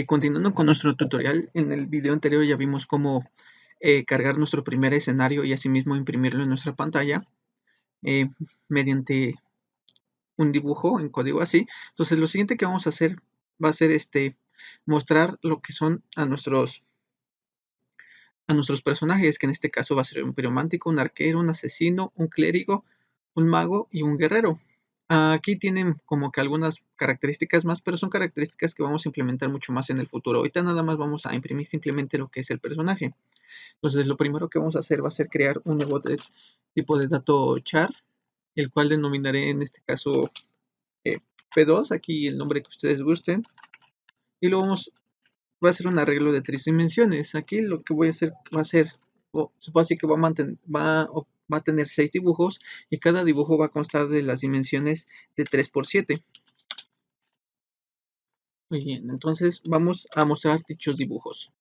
Continuando con nuestro tutorial, en el video anterior ya vimos cómo cargar nuestro primer escenario y asimismo imprimirlo en nuestra pantalla eh, mediante un dibujo en código así. Entonces lo siguiente que vamos a hacer va a ser mostrar lo que son a nuestros personajes, que en este caso va a ser un piromántico, un arquero, un asesino, un clérigo, un mago y un guerrero. Aquí tienen como que algunas características más, pero son características que vamos a implementar mucho más en el futuro. Ahorita nada más vamos a imprimir simplemente lo que es el personaje. Entonces, lo primero que vamos a hacer va a ser crear un nuevo tipo de dato char, el cual denominaré en este caso eh, P2, aquí el nombre que ustedes gusten. Y lo va a ser un arreglo de 3 dimensiones. Aquí lo que voy a hacer va a ser, se puede decir que va a tener 6 dibujos y cada dibujo va a constar de las dimensiones de 3 por 7. Muy bien, entonces vamos a mostrar dichos dibujos.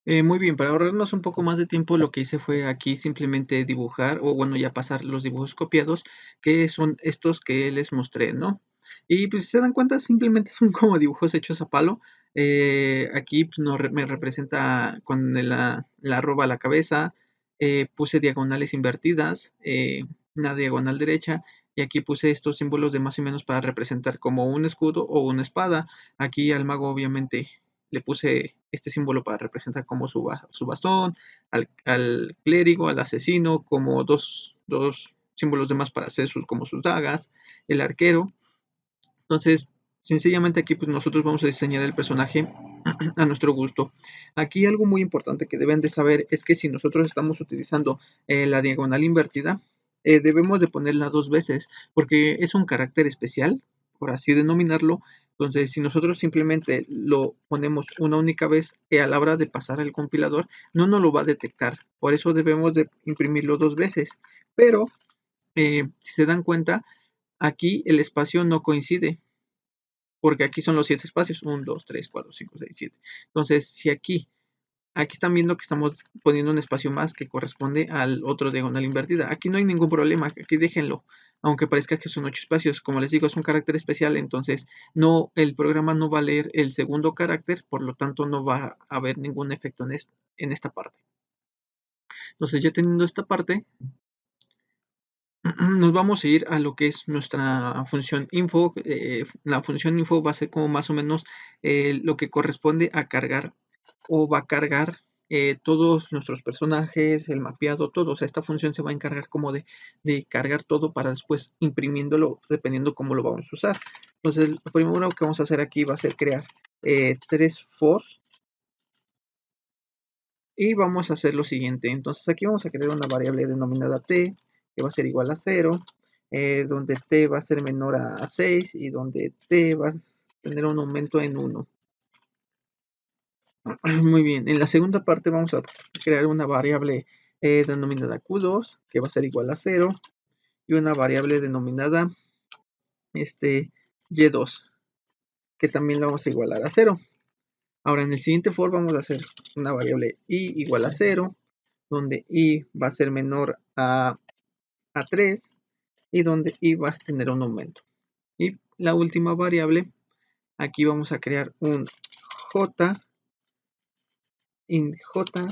Muy bien, para ahorrarnos un poco más de tiempo, lo que hice fue aquí simplemente dibujar, o bueno, ya pasar los dibujos copiados, que son estos que les mostré, ¿no? Y pues si se dan cuenta, simplemente son como dibujos hechos a palo. Aquí pues, me representa con la arroba a la cabeza, puse diagonales invertidas, una diagonal derecha, y aquí puse estos símbolos de más y menos para representar como un escudo o una espada. Aquí al mago obviamente le puse este símbolo para representar como su bastón, al clérigo, al asesino, como dos símbolos de más para hacer como sus dagas, el arquero. Entonces, sencillamente aquí pues nosotros vamos a diseñar el personaje a nuestro gusto. Aquí algo muy importante que deben de saber es que si nosotros estamos utilizando la diagonal invertida, debemos de ponerla 2 veces porque es un carácter especial, por así denominarlo. Entonces, si nosotros simplemente lo ponemos una única vez a la hora de pasar al compilador, no nos lo va a detectar. Por eso debemos de imprimirlo 2 veces. Pero, si se dan cuenta, aquí el espacio no coincide porque aquí son los 7 espacios, 1, 2, 3, 4, 5, 6, 7. Entonces, si aquí están viendo que estamos poniendo un espacio más que corresponde al otro diagonal invertida. Aquí no hay ningún problema, aquí déjenlo, aunque parezca que son 8 espacios. Como les digo, es un carácter especial, entonces el programa no va a leer el segundo carácter, por lo tanto no va a haber ningún efecto en esta parte. Entonces, ya teniendo esta parte, nos vamos a ir a lo que es nuestra función info. La función info va a ser como más o menos lo que corresponde a cargar o va a cargar todos nuestros personajes, el mapeado, todo. O sea, esta función se va a encargar como de cargar todo para después imprimiéndolo dependiendo cómo lo vamos a usar. Entonces, lo primero que vamos a hacer aquí va a ser crear 3 for y vamos a hacer lo siguiente. Entonces aquí vamos a crear una variable denominada t, que va a ser igual a 0, donde t va a ser menor a 6 y donde t va a tener un aumento en 1. Muy bien, en la segunda parte vamos a crear una variable denominada q2, que va a ser igual a 0, y una variable denominada y2, que también la vamos a igualar a 0. Ahora en el siguiente for vamos a hacer una variable i igual a 0, donde i va a ser menor a 3 y donde i va a tener un aumento. Y la última variable, aquí vamos a crear un j j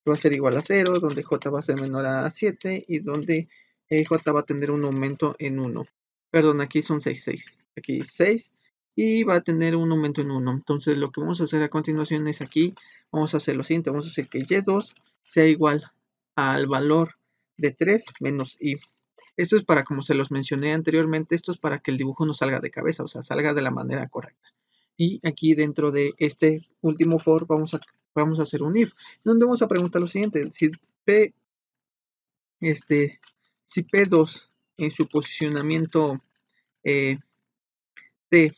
va a ser igual a 0, donde j va a ser menor a 7 y donde j va a tener un aumento en 1. Perdón, aquí son 6, 6. Aquí 6 y va a tener un aumento en 1. Entonces lo que vamos a hacer a continuación es aquí, vamos a hacer lo siguiente, vamos a hacer que y2 sea igual al valor de 3 menos i. Esto es para, como se los mencioné anteriormente, esto es para que el dibujo no salga de cabeza, o sea, salga de la manera correcta. Y aquí dentro de este último for vamos a hacer un if, donde vamos a preguntar lo siguiente: P, este, si P2 en su posicionamiento T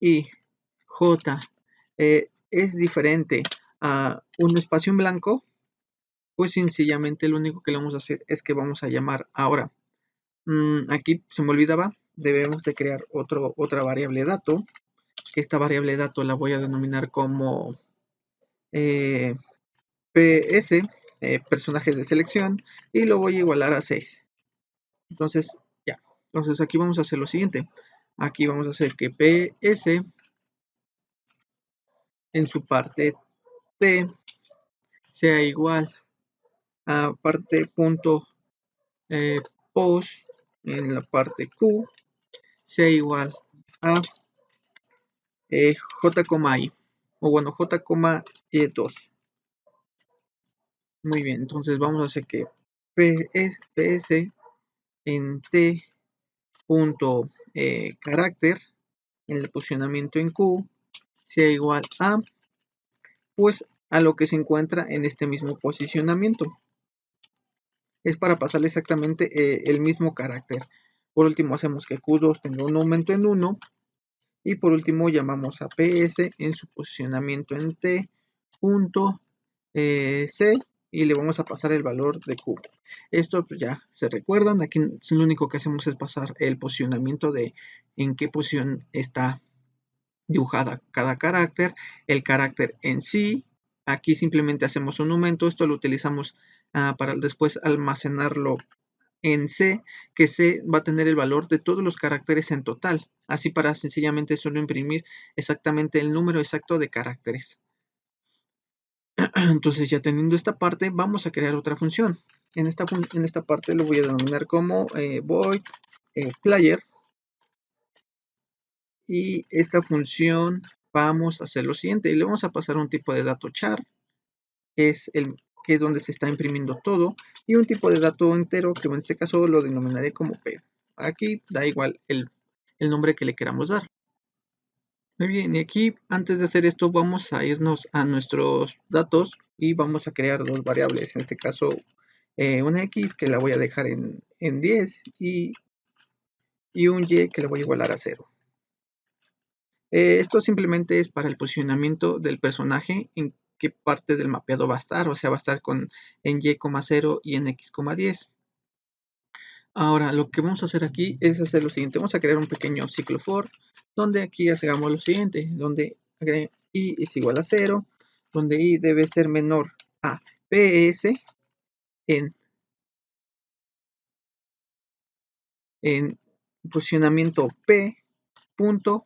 y J es diferente a un espacio en blanco, pues sencillamente lo único que le vamos a hacer es que vamos a llamar ahora. Aquí se me olvidaba, debemos de crear otra variable dato, que esta variable dato la voy a denominar como PS, personajes de selección, y lo voy a igualar a 6. Entonces, ya. Entonces aquí vamos a hacer lo siguiente. Aquí vamos a hacer que PS en su parte T sea igual a parte punto post en la parte Q sea igual a j, o bueno, j,y2. Muy bien, entonces vamos a hacer que PS en T punto carácter en el posicionamiento en Q sea igual a, pues, a lo que se encuentra en este mismo posicionamiento. Es para pasarle exactamente el mismo carácter. Por último hacemos que Q2 tenga un aumento en 1 y por último llamamos a PS en su posicionamiento en T punto C y le vamos a pasar el valor de Q. Esto pues ya se recuerdan, aquí lo único que hacemos es pasar el posicionamiento de en qué posición está dibujada cada carácter, el carácter en sí. Aquí simplemente hacemos un aumento, esto lo utilizamos para después almacenarlo en C, que C va a tener el valor de todos los caracteres en total, así para sencillamente solo imprimir exactamente el número exacto de caracteres. Entonces ya teniendo esta parte, vamos a crear otra función. En esta parte lo voy a denominar como void player. Y esta función vamos a hacer lo siguiente. Le vamos a pasar un tipo de dato char, que es donde se está imprimiendo todo, y un tipo de dato entero, que en este caso lo denominaré como P. Aquí da igual el nombre que le queramos dar. Muy bien, y aquí antes de hacer esto vamos a irnos a nuestros datos y vamos a crear dos variables. En este caso, una X que la voy a dejar en 10 y un Y que le voy a igualar a 0. Esto simplemente es para el posicionamiento del personaje, en qué parte del mapeado va a estar, o sea, va a estar en Y,0 y en X,10. Ahora, lo que vamos a hacer aquí es hacer lo siguiente. Vamos a crear un pequeño ciclo for, donde aquí hagamos lo siguiente, donde y es igual a 0, donde y debe ser menor a ps en, en posicionamiento p punto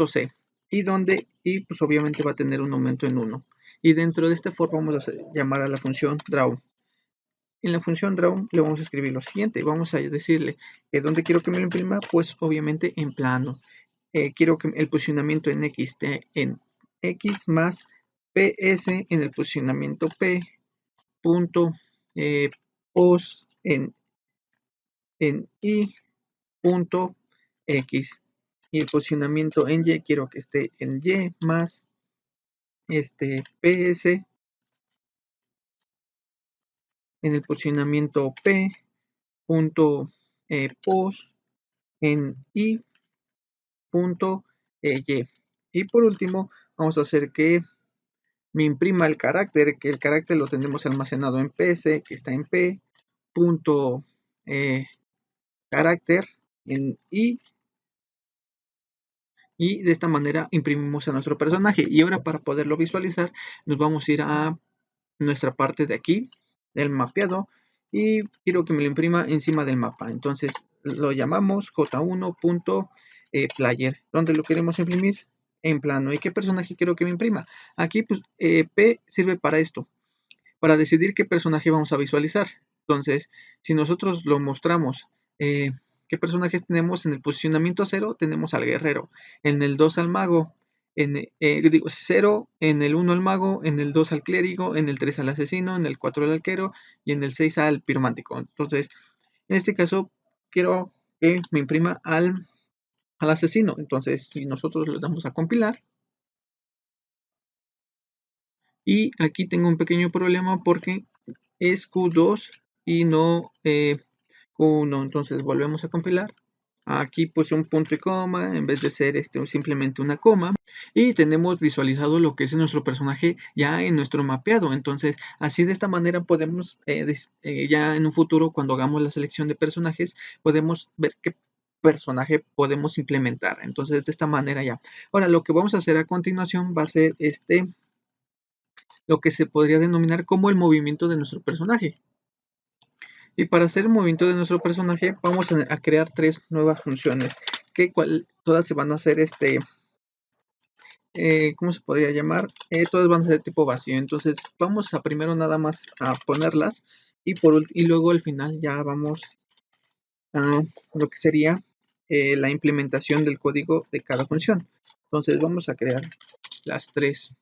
C, y donde y pues obviamente va a tener un aumento en 1. Y dentro de este for vamos a llamar a la función draw. En la función draw le vamos a escribir lo siguiente. Vamos a decirle dónde quiero que me lo imprima, pues obviamente en plano. Quiero que el posicionamiento en X esté en X más PS en el posicionamiento P punto pos en Y punto X. Y el posicionamiento en Y quiero que esté en Y más PS en el posicionamiento P punto pos en Y punto Y. Y por último vamos a hacer que me imprima el carácter, que el carácter lo tenemos almacenado en PS, que está en P punto carácter en y de esta manera imprimimos a nuestro personaje. Y ahora para poderlo visualizar nos vamos a ir a nuestra parte de aquí del mapeado y quiero que me lo imprima encima del mapa. Entonces lo llamamos j1.player, donde lo queremos imprimir en plano. ¿Y qué personaje quiero que me imprima? Aquí pues P sirve para esto, para decidir qué personaje vamos a visualizar. Entonces, si nosotros lo mostramos, ¿qué personajes tenemos? En el posicionamiento 0 tenemos al guerrero, en el 2 al mago, digo, 0, en el 1 al mago, en el 2 al clérigo, en el 3 al asesino, en el 4 al arquero y en el 6 al piromántico. Entonces, en este caso, quiero que me imprima al asesino. Entonces, si nosotros le damos a compilar, y aquí tengo un pequeño problema porque es Q2 y no Q1. Entonces volvemos a compilar. Aquí puse un punto y coma en vez de ser simplemente una coma. Y tenemos visualizado lo que es nuestro personaje ya en nuestro mapeado. Entonces así de esta manera podemos ya en un futuro cuando hagamos la selección de personajes podemos ver qué personaje podemos implementar. Entonces de esta manera ya. Ahora lo que vamos a hacer a continuación va a ser lo que se podría denominar como el movimiento de nuestro personaje. Y para hacer el movimiento de nuestro personaje vamos a crear 3 nuevas funciones, que todas se van a hacer ¿cómo se podría llamar? Todas van a ser tipo vacío. Entonces vamos a primero nada más a ponerlas y luego al final ya vamos a lo que sería la implementación del código de cada función. Entonces vamos a crear las tres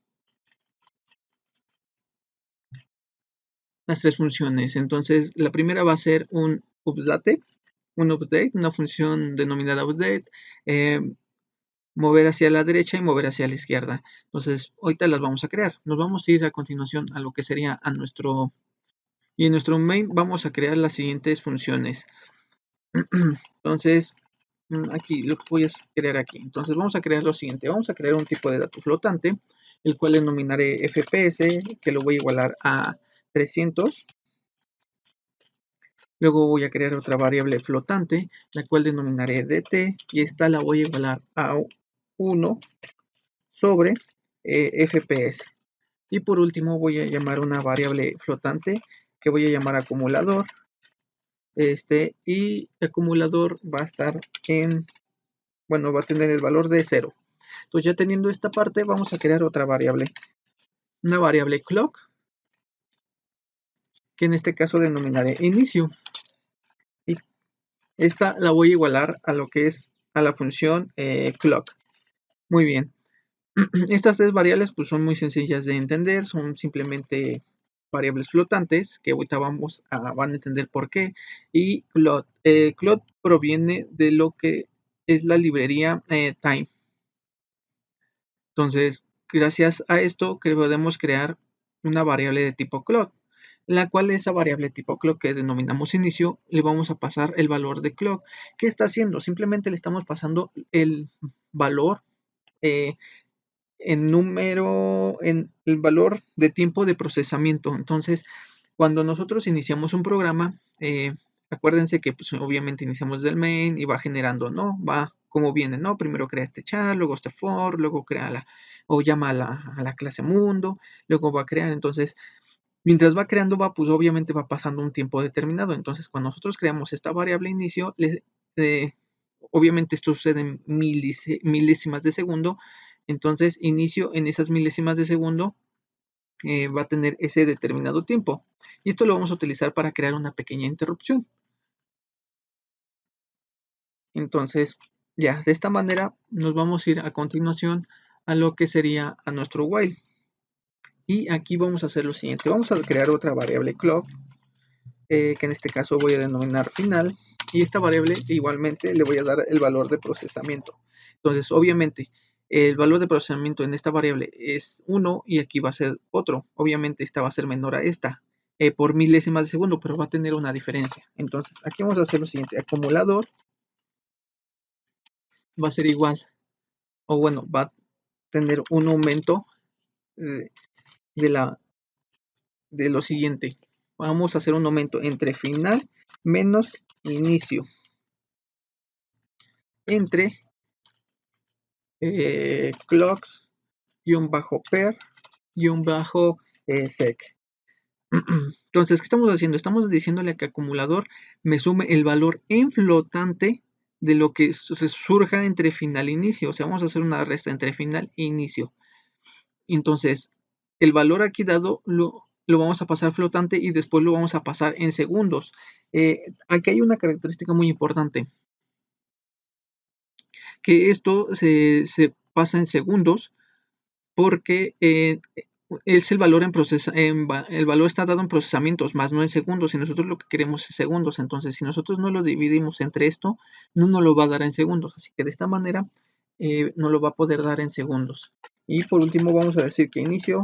funciones. Entonces la primera va a ser una función denominada update, eh, mover hacia la derecha y mover hacia la izquierda. Entonces, ahorita las vamos a crear. Nos vamos a ir a continuación a lo que sería y en nuestro main vamos a crear las siguientes funciones. Entonces, aquí lo que voy a crear aquí. Entonces, vamos a crear lo siguiente. Vamos a crear un tipo de dato flotante, el cual denominaré FPS, que lo voy a igualar a 300. Luego voy a crear otra variable flotante, la cual denominaré dt, y esta la voy a igualar a 1 sobre fps. Y por último voy a llamar una variable flotante que voy a llamar acumulador. Y acumulador va a estar va a tener el valor de 0. Entonces ya teniendo esta parte vamos a crear otra variable. Una variable clock, que en este caso denominaré inicio. Y esta la voy a igualar a lo que es a la función clock. Muy bien. Estas tres variables pues son muy sencillas de entender, son simplemente variables flotantes que ahorita van a entender por qué. Y Cloud proviene de lo que es la librería Time. Entonces, gracias a esto podemos crear una variable de tipo clock, la cual esa variable tipo clock que denominamos inicio, le vamos a pasar el valor de clock. ¿Qué está haciendo? Simplemente le estamos pasando el valor en el valor de tiempo de procesamiento. Entonces, cuando nosotros iniciamos un programa, acuérdense que pues, obviamente iniciamos del main y va generando, ¿no? Va como viene, ¿no? Primero crea este char, luego este for, luego crea o llama a la clase mundo, luego va a crear. Entonces, mientras va creando, pues obviamente va pasando un tiempo determinado. Entonces, cuando nosotros creamos esta variable inicio, eh, obviamente esto sucede en milésimas de segundo. Entonces, inicio en esas milésimas de segundo va a tener ese determinado tiempo. Y esto lo vamos a utilizar para crear una pequeña interrupción. Entonces, ya, de esta manera nos vamos a ir a continuación a lo que sería a nuestro while. Y aquí vamos a hacer lo siguiente. Vamos a crear otra variable clock, que en este caso voy a denominar final. Y esta variable igualmente le voy a dar el valor de procesamiento. Entonces, obviamente, el valor de procesamiento en esta variable es 1 y aquí va a ser otro. Obviamente, esta va a ser menor a esta por milésimas de segundo, pero va a tener una diferencia. Entonces, aquí vamos a hacer lo siguiente. Acumulador va a ser igual, o bueno, va a tener un aumento eh, de, de lo siguiente. Vamos a hacer un aumento entre final menos inicio entre clocks y un bajo per y un bajo sec. Entonces, ¿qué estamos haciendo? Estamos diciéndole que acumulador me sume el valor en flotante de lo que surja entre final e inicio. O sea, vamos a hacer una resta entre final e inicio. Entonces, el valor aquí dado lo vamos a pasar flotante y después lo vamos a pasar en segundos. Aquí hay una característica muy importante, que esto se pasa en segundos porque es el valor el valor está dado en procesamientos, más no en segundos, y nosotros lo que queremos es segundos. Entonces, si nosotros no lo dividimos entre esto, no nos lo va a dar en segundos. Así que de esta manera no lo va a poder dar en segundos. Y por último vamos a decir que inicio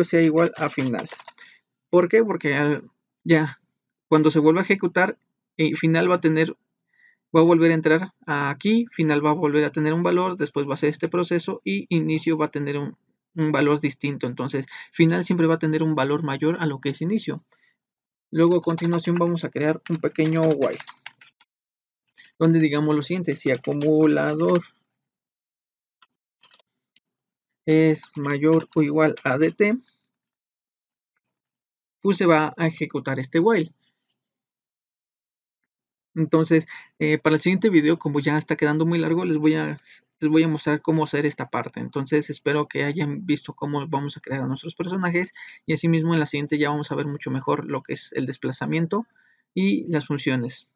sea igual a final. ¿Por qué? Porque ya cuando se vuelva a ejecutar, final va a volver a entrar aquí, final va a volver a tener un valor, después va a ser este proceso y inicio va a tener un valor distinto. Entonces, final siempre va a tener un valor mayor a lo que es inicio. Luego a continuación vamos a crear un pequeño while, donde digamos lo siguiente: si acumulador es mayor o igual a dt, pues se va a ejecutar este while. Entonces, para el siguiente video, como ya está quedando muy largo, les voy a mostrar cómo hacer esta parte. Entonces, espero que hayan visto cómo vamos a crear a nuestros personajes y asimismo en la siguiente ya vamos a ver mucho mejor lo que es el desplazamiento y las funciones.